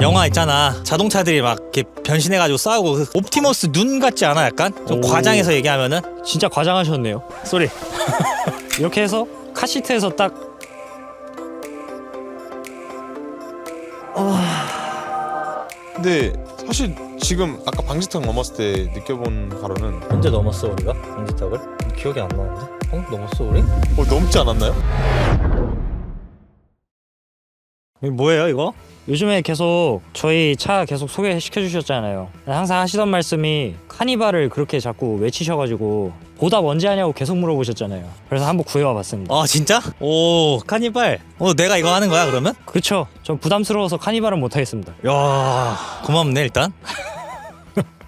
영화 있잖아, 자동차들이 막 이렇게 변신해가지고 싸우고 그 옵티머스 눈 같지 않아? 약간 좀 과장해서 얘기하면은. 진짜 과장하셨네요. 쏘리. 이렇게 해서 카시트에서 딱 근데 사실 지금 아까 방지턱 넘었을 때 느껴본 바로는 언제 넘었어 우리가 방지턱을? 기억이 안 나는데. 넘었어 우리? 넘지 않았나요? 이거 뭐예요 이거? 요즘에 계속 저희 차 계속 소개시켜 주셨잖아요. 항상 하시던 말씀이 카니발을 그렇게 자꾸 외치셔가지고 보답 언제 하냐고 계속 물어보셨잖아요. 그래서 한번 구해와 봤습니다. 아 진짜? 오, 카니발. 내가 이거 하는 거야 그러면? 그쵸? 전 부담스러워서 카니발은 못하겠습니다. 야, 고맙네 일단.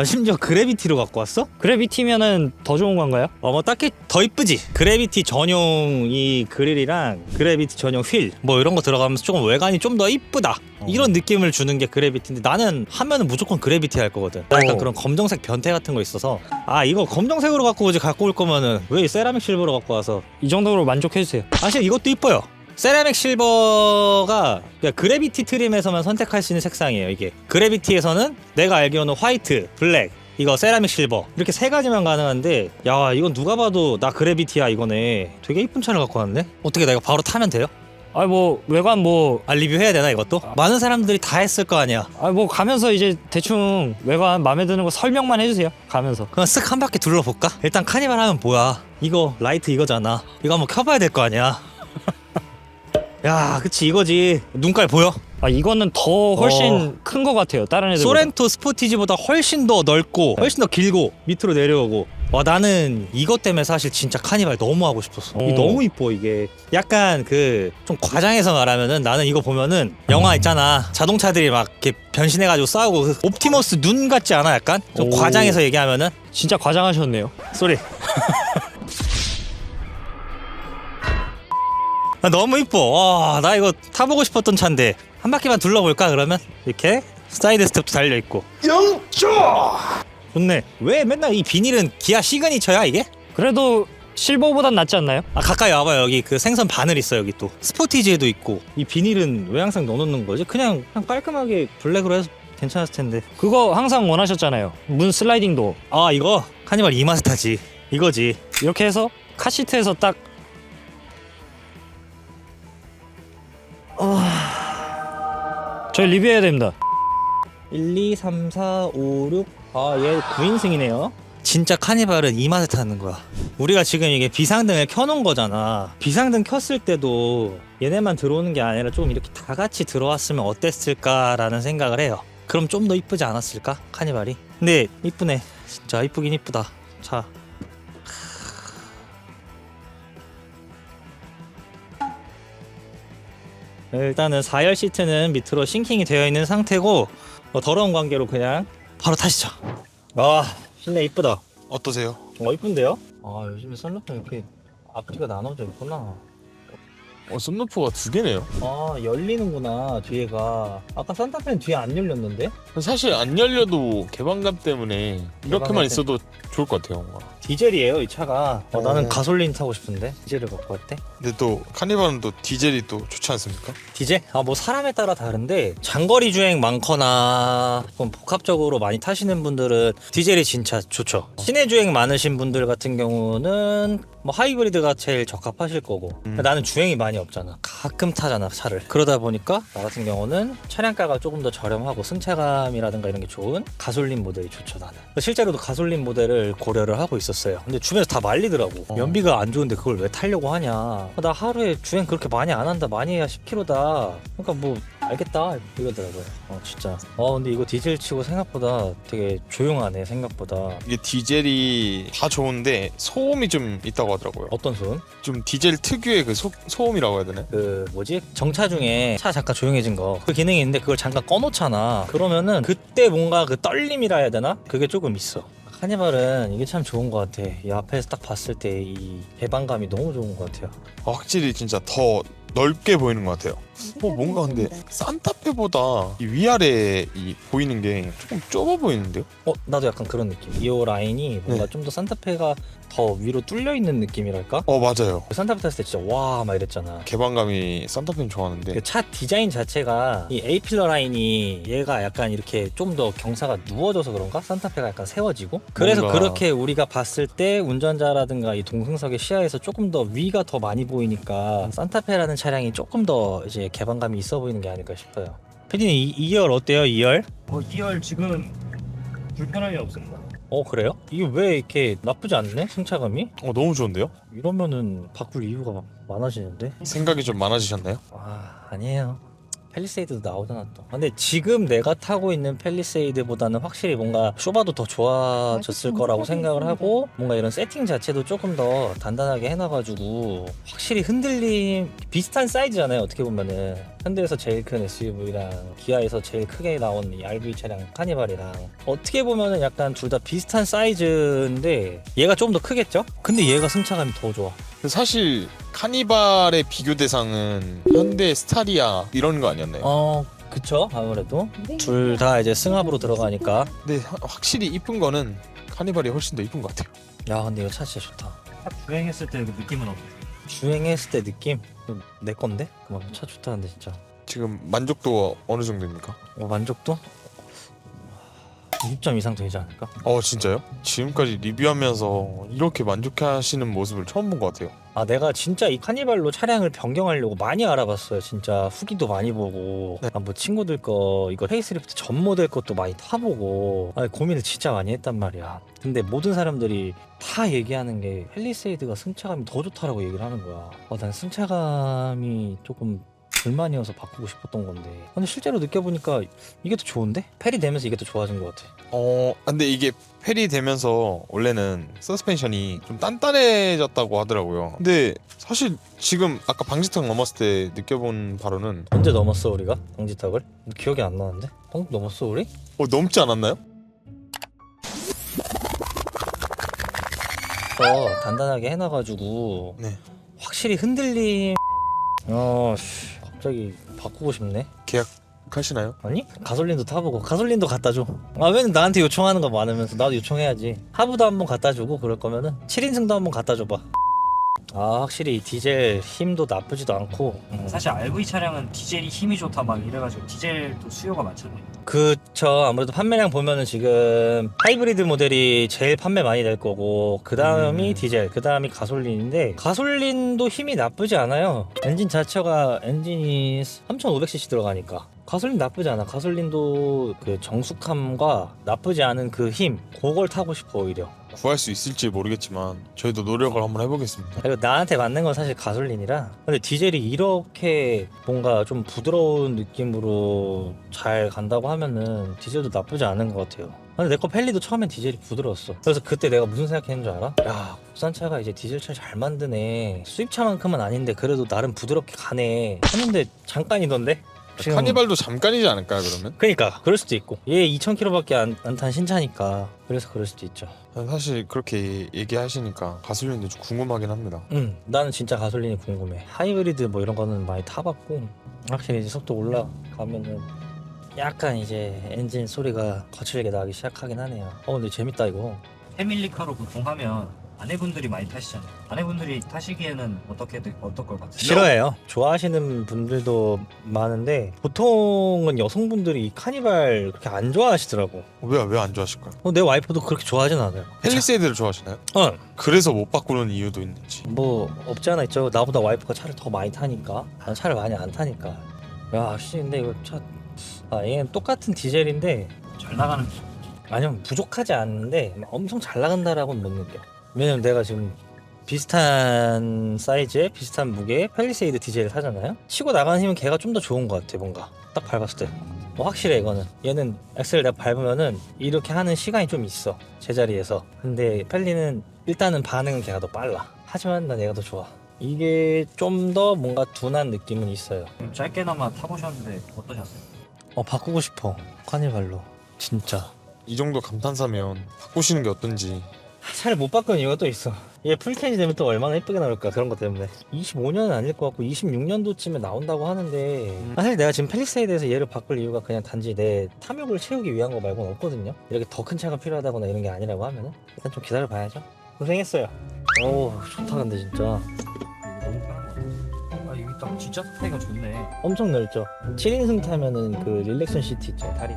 심지어 그래비티로 갖고 왔어? 그래비티면은 더 좋은 건가요? 뭐 딱히 더 이쁘지. 그래비티 전용 이 그릴이랑 그래비티 전용 휠 뭐 이런 거 들어가면서 조금 외관이 좀 더 이쁘다 이런 느낌을 주는 게 그래비티인데, 나는 하면은 무조건 그래비티 할 거거든. 약간 그런 검정색 변태 같은 거 있어서, 아 이거 검정색으로 갖고 올 거면은 왜 세라믹 실버로 갖고 와서. 이 정도로 만족해주세요. 사실 이것도 이뻐요. 세라믹 실버가 그래비티 트림에서만 선택할 수 있는 색상이에요. 이게 그래비티에서는 내가 알기로는 화이트, 블랙, 이거 세라믹 실버 이렇게 세 가지만 가능한데, 야 이건 누가 봐도 나 그래비티야 이거네. 되게 이쁜 차를 갖고 왔네. 어떻게 내가 바로 타면 돼요? 아 뭐 외관 뭐 리뷰해야 되나 이것도? 많은 사람들이 다 했을 거 아니야. 뭐 가면서 이제 대충 외관 마음에 드는 거 설명만 해주세요. 가면서. 그냥 쓱 한 바퀴 둘러볼까? 일단 카니발 하면 뭐야, 이거 라이트 이거잖아. 이거 한번 켜봐야 될 거 아니야. 야 그치 이거지. 눈깔 보여? 이거는 더 훨씬 큰 거 같아요. 다른 애들보다. 소렌토 스포티지보다 훨씬 더 넓고 훨씬 더 길고 밑으로 내려오고. 와, 나는 이것 때문에 사실 진짜 카니발 너무 하고 싶었어. 이게 너무 이뻐. 이게 약간 그 좀 과장해서 말하면은, 나는 이거 보면은 영화 있잖아, 자동차들이 막 이렇게 변신해가지고 싸우고 그 옵티머스 눈 같지 않아? 약간 좀 과장해서 얘기하면은. 진짜 과장하셨네요. 쏘리. 너무 이뻐. 와, 나 이거 타보고 싶었던 차인데. 한 바퀴만 둘러볼까 그러면? 이렇게 사이드 스텝도 달려있고. 영조! 좋네. 왜 맨날 이 비닐은 기아 시그니처야 이게? 그래도 실버보단 낫지 않나요? 가까이 와봐요. 여기 그 생선 바늘 있어. 여기 또 스포티지에도 있고. 이 비닐은 왜 항상 넣어놓는 거지? 그냥 깔끔하게 블랙으로 해서 괜찮았을 텐데. 그거 항상 원하셨잖아요. 문 슬라이딩 도어. 이거 카니발 이마스타지. 이거지. 이렇게 해서 카시트에서 딱 저희 리뷰해야 됩니다. 1, 2, 3, 4, 5, 6. 얘 9인승이네요. 진짜 카니발은 이 맛에 타는 거야. 우리가 지금 이게 비상등을 켜놓은 거잖아. 비상등 켰을 때도 얘네만 들어오는 게 아니라 좀 이렇게 다 같이 들어왔으면 어땠을까라는 생각을 해요. 그럼 좀 더 이쁘지 않았을까? 카니발이. 근데 이쁘네. 진짜 이쁘긴 이쁘다. 자, 일단은 4열 시트는 밑으로 싱킹이 되어 있는 상태고, 더러운 관계로 그냥 바로 타시죠. 실내 이쁘다. 어떠세요? 이쁜데요? 요즘에 썬루프 이렇게 앞뒤가 나눠져 있구나. 썬루프가 두 개네요. 열리는구나 뒤에가. 아까 산타페는 뒤에 안 열렸는데? 사실 안 열려도 개방감 때문에 이렇게만 있어도 좋을 것 같아요. 뭔가. 디젤이에요 이 차가. 나는 가솔린 타고 싶은데 디젤을 갖고 왔대. 근데 또 카니발은 또 디젤이 또 좋지 않습니까? 디젤? 뭐 사람에 따라 다른데, 장거리 주행 많거나 좀 복합적으로 많이 타시는 분들은 디젤이 진짜 좋죠. 시내 주행 많으신 분들 같은 경우는 뭐 하이브리드가 제일 적합하실 거고. 나는 주행이 많이 없잖아. 가끔 타잖아 차를. 그러다 보니까 나 같은 경우는 차량가가 조금 더 저렴하고 승차감이라든가 이런 게 좋은 가솔린 모델이 좋죠. 나는 실제로도 가솔린 모델을 고려를 하고 있었어요. 근데 주변에서 다 말리더라고. 연비가 안 좋은데 그걸 왜 타려고 하냐. 나 하루에 주행 그렇게 많이 안 한다. 많이 해야 10km다. 그러니까 뭐 알겠다 이러더라고요. 진짜. 근데 이거 디젤 치고 생각보다 되게 조용하네. 생각보다. 이게 디젤이 다 좋은데 소음이 좀 있다고 하더라고요. 어떤 소음? 좀 디젤 특유의 그 소음이라고 해야 되나? 그 뭐지? 정차 중에 차 잠깐 조용해진 거, 그 기능이 있는데 그걸 잠깐 꺼놓잖아. 그러면은 그때 뭔가 그 떨림이라 해야 되나? 그게 조금 있어. 카니발은 이게 참 좋은 것 같아. 이 앞에서 딱 봤을 때 이 개방감이 너무 좋은 것 같아요. 확실히 진짜 더 넓게 보이는 것 같아요. 뭔가 근데 산타페보다 이 위아래 이 보이는 게 조금 좁아 보이는데요? 나도 약간 그런 느낌. 2호 라인이 뭔가 네. 좀 더 산타페가 더 위로 뚫려 있는 느낌이랄까? 맞아요. 산타페 탔을 때 진짜 와 막 이랬잖아. 개방감이 산타페는 좋아하는데 그 차 디자인 자체가 이 A필러 라인이 얘가 약간 이렇게 좀 더 경사가 누워져서 그런가? 산타페가 약간 세워지고 그래서 뭔가- 그렇게 우리가 봤을 때 운전자라든가 이 동승석의 시야에서 조금 더 위가 더 많이 보이니까 산타페라는 차량이 조금 더 이제 개방감이 있어 보이는 게 아닐까 싶어요. 피디님 2열 어때요? 2열? 2열 지금 불편할 일 없습니다. 그래요? 이게 왜 이렇게 나쁘지 않네? 승차감이? 너무 좋은데요? 이러면은 바꿀 이유가 많아지는데? 생각이 좀 많아지셨나요? 아니에요. 팰리세이드도 나오잖아 또. 근데 지금 내가 타고 있는 팰리세이드보다는 확실히 뭔가 쇼바도 더 좋아졌을 거라고 생각을 하고 뭔가 이런 세팅 자체도 조금 더 단단하게 해놔가지고 확실히 흔들림 비슷한 사이즈잖아요. 어떻게 보면은 현대에서 제일 큰 SUV랑 기아에서 제일 크게 나온 이 RV 차량 카니발이랑 어떻게 보면은 약간 둘 다 비슷한 사이즈인데 얘가 좀 더 크겠죠? 근데 얘가 승차감이 더 좋아. 근데 사실 카니발의 비교 대상은 현대 스타리아 이런 거 아니었나요? 그쵸. 아무래도 둘 다 이제 승합으로 들어가니까. 근데 확실히 이쁜 거는 카니발이 훨씬 더 이쁜 것 같아요. 야 근데 이거 차 진짜 좋다. 주행했을 때 그 느낌은 어때요? 주행했을 때 느낌? 내 건데? 차 좋다는데 진짜. 지금 만족도가 어느 정도입니까? 만족도? 20점 이상 되지 않을까? 진짜요? 지금까지 리뷰하면서 이렇게 만족하시는 모습을 처음 본 것 같아요. 내가 진짜 이 카니발로 차량을 변경하려고 많이 알아봤어요. 진짜 후기도 많이 보고 네. 뭐 친구들 거 이거 페이스리프트 전 모델 것도 많이 타보고 고민을 진짜 많이 했단 말이야. 근데 모든 사람들이 다 얘기하는 게 팰리세이드가 승차감이 더 좋다라고 얘기를 하는 거야. 난 승차감이 조금 불만이어서 바꾸고 싶었던 건데 근데 실제로 느껴보니까 이게 더 좋은데? 펠이 되면서 이게 더 좋아진 것 같아. 근데 이게 펠이 되면서 원래는 서스펜션이 좀 단단해졌다고 하더라고요. 근데 사실 지금 아까 방지턱 넘었을 때 느껴본 바로는 언제 넘었어 우리가? 방지턱을? 기억이 안 나는데? 방금 넘었어 우리? 넘지 않았나요? 단단하게 해놔가지고 네. 확실히 흔들림 갑자기 바꾸고 싶네. 계약하시나요? 아니? 가솔린도 타보고 가솔린도 갖다 줘. 왜 나한테 요청하는 거 많으면서 나도 요청해야지. 하부도 한번 갖다 주고 그럴 거면은 7인승도 한번 갖다 줘봐. 확실히 디젤 힘도 나쁘지도 않고 사실 RV 차량은 디젤이 힘이 좋다 막 이래가지고 디젤도 수요가 많잖아요. 그쵸. 아무래도 판매량 보면은 지금 하이브리드 모델이 제일 판매 많이 될 거고 그 다음이 디젤, 그 다음이 가솔린인데 가솔린도 힘이 나쁘지 않아요. 엔진 자체가 엔진이 3500cc 들어가니까 가솔린 나쁘지 않아. 가솔린도 그 정숙함과 나쁘지 않은 그 힘 그걸 타고 싶어 오히려. 구할 수 있을지 모르겠지만 저희도 노력을 한번 해보겠습니다. 그리고 나한테 맞는 건 사실 가솔린이라. 근데 디젤이 이렇게 뭔가 좀 부드러운 느낌으로 잘 간다고 하면은 디젤도 나쁘지 않은 것 같아요. 근데 내 거 펠리도 처음엔 디젤이 부드러웠어. 그래서 그때 내가 무슨 생각했는 줄 알아? 야 국산차가 이제 디젤차 잘 만드네. 수입차만큼은 아닌데 그래도 나름 부드럽게 가네 했는데 잠깐이던데? 지금- 카니발도 잠깐이지 않을까요 그러면? 그러니까 그럴 수도 있고 얘 2000km밖에 안 탄 신차니까 그래서 그럴 수도 있죠. 사실 그렇게 얘기하시니까 가솔린도 좀 궁금하긴 합니다. 나는 진짜 가솔린이 궁금해. 하이브리드 뭐 이런 거는 많이 타봤고 확실히 이제 속도 올라가면은 약간 이제 엔진 소리가 거칠게 나기 시작하긴 하네요. 근데 재밌다 이거. 패밀리카로 보통 하면 아내분들이 많이 타시잖아요. 아내분들이 타시기에는 어떨 것 같아요? 싫어해요. 좋아하시는 분들도 많은데 보통은 여성분들이 이 카니발 그렇게 안 좋아하시더라고. 왜 안 좋아하실까요? 내 와이프도 그렇게 좋아하진 않아요. 팰리세이드를 좋아하시나요? 그래서 못 바꾸는 이유도 있는지. 뭐 없지 않아 있죠. 나보다 와이프가 차를 더 많이 타니까. 나는 차를 많이 안 타니까. 근데 이거 차 얘는 똑같은 디젤인데 잘 나가는 아니면 부족하지 않는데 막 엄청 잘 나간다라고는 못 느껴. 왜냐면 내가 지금 비슷한 사이즈에 비슷한 무게의 팰리세이드 디젤을 타잖아요. 치고 나가는 힘은 걔가 좀 더 좋은 것 같아. 뭔가 딱 밟았을 때 확실해. 이거는 얘는 엑셀을 내가 밟으면은 이렇게 하는 시간이 좀 있어 제자리에서. 근데 팰리는 일단은 반응은 걔가 더 빨라. 하지만 난 얘가 더 좋아. 이게 좀 더 뭔가 둔한 느낌은 있어요. 짧게나마 타보셨는데 어떠셨어요? 바꾸고 싶어 카니발로 진짜. 이 정도 감탄사면 바꾸시는 게 어떤지. 차를 못 바꾸는 이유가 또 있어. 얘 풀텐이 되면 또 얼마나 예쁘게 나올까 그런 것 때문에. 25년은 아닐 것 같고 26년도쯤에 나온다고 하는데 사실 내가 지금 펠리세이드에서 얘를 바꿀 이유가 그냥 단지 내 탐욕을 채우기 위한 거 말고는 없거든요. 이렇게 더 큰 차가 필요하다거나 이런 게 아니라고 하면은 일단 좀 기다려 봐야죠. 고생했어요. 오 좋다 근데 진짜 너무 편한 거 같아. 아 여기 딱 진짜 타이가 좋네. 엄청 넓죠. 7인승 타면은 그 릴렉션 시트 있죠 다리.